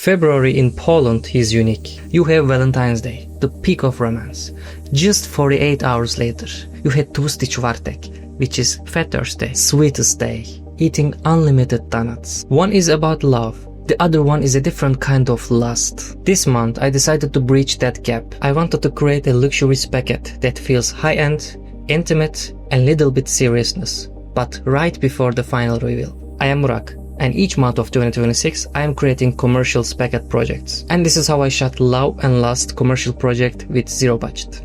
February in Poland is unique. You have Valentine's Day, the peak of romance. Just 48 hours later, you had Tłusty Czwartek, which is Fat Thursday, sweetest day, eating unlimited donuts. One is about love, the other one is a different kind of lust. This month I decided to bridge that gap. I wanted to create a luxury packet that feels high-end, intimate and little bit seriousness, but right before the final reveal. I am Murak, and each month of 2026 I am creating commercial packet projects. And this is how I shot Love and Lust commercial project with zero budget.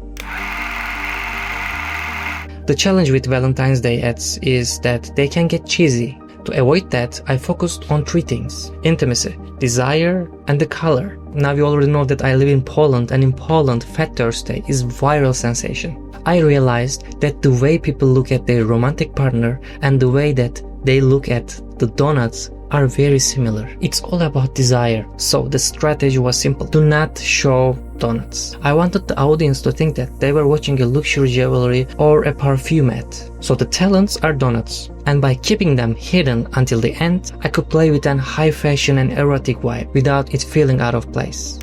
The challenge with Valentine's Day ads is that they can get cheesy. To avoid that, I focused on three things: intimacy, desire, and the color. Now you already know that I live in Poland, and in Poland, Fat Thursday is viral sensation. I realized that the way people look at their romantic partner and the way that they look at the donuts are very similar. It's all about desire. So the strategy was simple: do not show donuts. I wanted the audience to think that they were watching a luxury jewelry or a perfume ad. So the talents are donuts. And by keeping them hidden until the end, I could play with an high fashion and erotic vibe without it feeling out of place.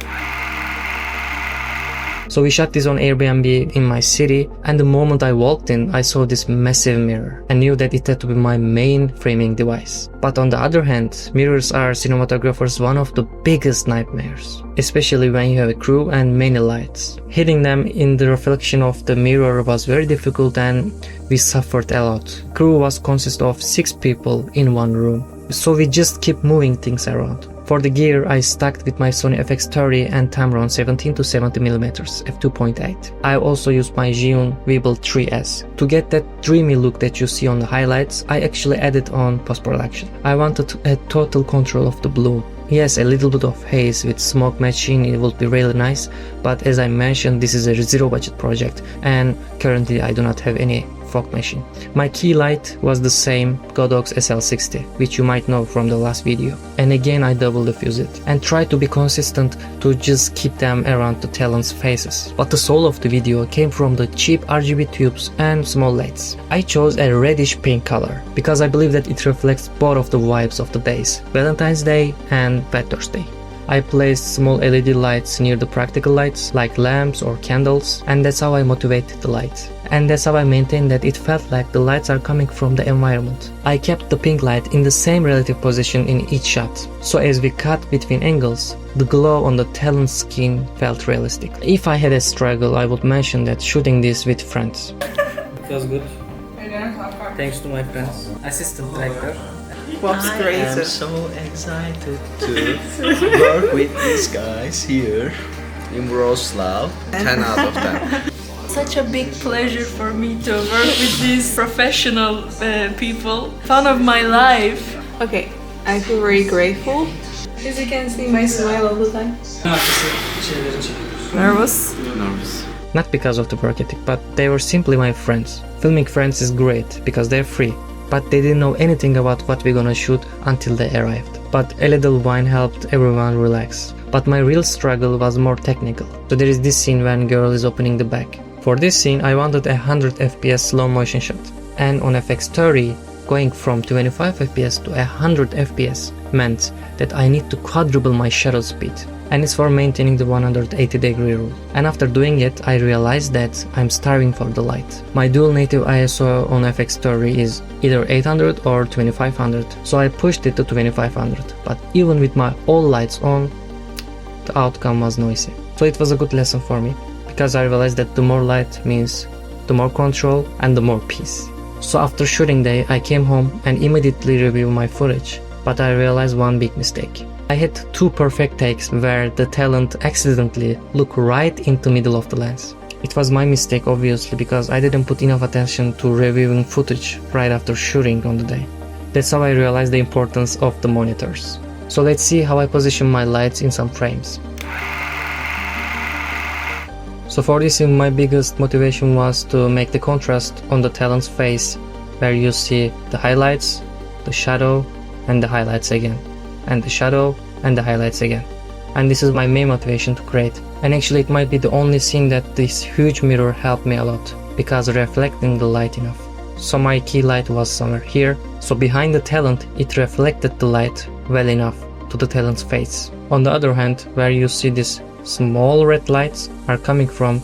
So we shot this on Airbnb in my city, and the moment I walked in, I saw this massive mirror and knew that it had to be my main framing device. But on the other hand, mirrors are cinematographers' one of the biggest nightmares, especially when you have a crew and many lights. Hitting them in the reflection of the mirror was very difficult, and we suffered a lot. Crew was consist of 6 people in one room, so we just keep moving things around. For the gear, I stuck with my Sony FX30 and Tamron 17 to 70mm f2.8. I also used my Zhiyun Weebill 3S. To get that dreamy look that you see on the highlights, I actually added on post-production. I wanted to add total control of the bloom. Yes, a little bit of haze with smoke matching, it would be really nice, but as I mentioned, this is a zero budget project and currently I do not have any fog machine. My key light was the same Godox SL60, which you might know from the last video. And again I double diffused it and try to be consistent to just keep them around the talents' faces. But the soul of the video came from the cheap RGB tubes and small lights. I chose a reddish pink color because I believe that it reflects both of the vibes of the days, Valentine's Day and Fat Thursday. I placed small LED lights near the practical lights like lamps or candles, and that's how I motivated the light. And that's how I maintained that it felt like the lights are coming from the environment. I kept the pink light in the same relative position in each shot, so as we cut between angles, the glow on the talent's skin felt realistic. If I had a struggle, I would mention that shooting this with friends. It was good. Thanks to my friends. Assistant director. I am so excited to work with these guys here in Wrocław. 10 out of 10. Such a big pleasure for me to work with these professional people. Fun of my life. Okay, I feel very grateful. As you can see, my smile all the time. Nervous? Nervous. Not because of the work ethic, but they were simply my friends. Filming friends is great because they're free, but they didn't know anything about what we're gonna shoot until they arrived. But a little wine helped everyone relax. But my real struggle was more technical. So there is this scene when girl is opening the bag. For this scene I wanted 100 FPS slow motion shot, and on FX30 going from 25 FPS to 100 FPS meant that I need to quadruple my shutter speed, and it's for maintaining the 180-degree rule. And after doing it, I realized that I'm starving for the light. My dual native ISO on FX30 is either 800 or 2500, so I pushed it to 2500, but even with my all lights on, the outcome was noisy. So it was a good lesson for me, because I realized that the more light means the more control and the more peace. So after shooting day, I came home and immediately reviewed my footage, but I realized one big mistake. I had 2 perfect takes where the talent accidentally looked right into the middle of the lens. It was my mistake obviously, because I didn't put enough attention to reviewing footage right after shooting on the day. That's how I realized the importance of the monitors. So let's see how I position my lights in some frames. So for this scene, my biggest motivation was to make the contrast on the talent's face, where you see the highlights, the shadow, and the highlights again, and the shadow, and the highlights again. And this is my main motivation to create. And actually it might be the only scene that this huge mirror helped me a lot, because reflecting the light enough. So my key light was somewhere here, so behind the talent it reflected the light well enough to the talent's face. On the other hand, where you see these small red lights are coming from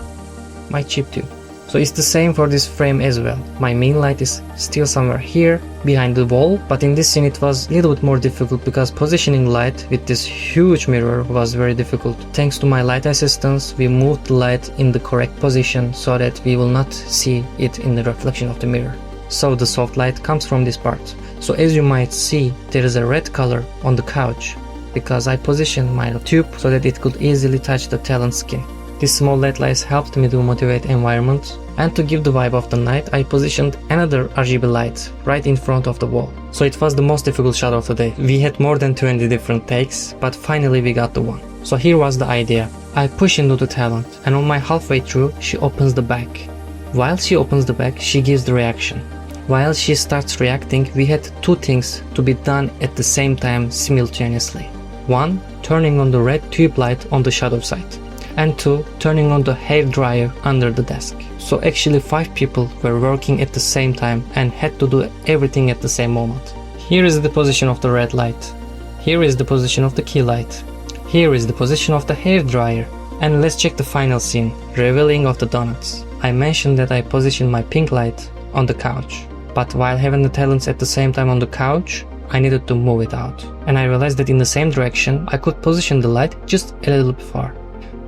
my chip tube. So it's the same for this frame as well. My main light is still somewhere here behind the wall, but in this scene it was a little bit more difficult because positioning light with this huge mirror was very difficult. Thanks to my light assistants, we moved the light in the correct position so that we will not see it in the reflection of the mirror. So the soft light comes from this part. So as you might see, there is a red color on the couch because I positioned my tube so that it could easily touch the talent skin. These small LED lights helped me to motivate environment, and to give the vibe of the night, I positioned another RGB light right in front of the wall. So it was the most difficult shot of the day. We had more than 20 different takes, but finally we got the one. So here was the idea. I push into the talent, and on my halfway through, she opens the bag. While she opens the bag, she gives the reaction. While she starts reacting, we had two things to be done at the same time simultaneously. One, turning on the red tube light on the shadow side, and two, turning on the hair dryer under the desk. So actually 5 people were working at the same time and had to do everything at the same moment. Here is the position of the red light. Here is the position of the key light. Here is the position of the hair dryer. And let's check the final scene, revealing of the donuts. I mentioned that I positioned my pink light on the couch, but while having the talents at the same time on the couch, I needed to move it out. And I realized that in the same direction, I could position the light just a little bit far.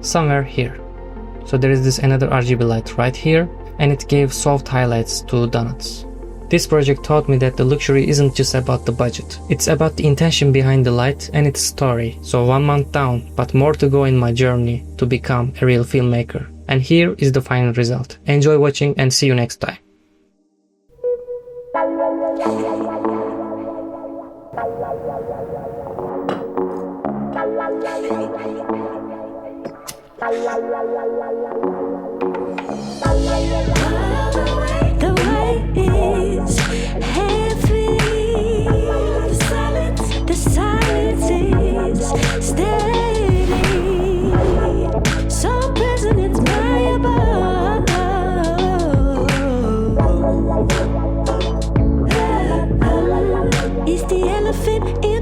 Somewhere here. So there is this another RGB light right here, and it gave soft highlights to donuts. This project taught me that the luxury isn't just about the budget. It's about the intention behind the light and its story. So 1 month down, but more to go in my journey to become a real filmmaker. And here is the final result. Enjoy watching and see you next time. The weight is heavy. The silence is steady. So present, it's malleable. Is the elephant in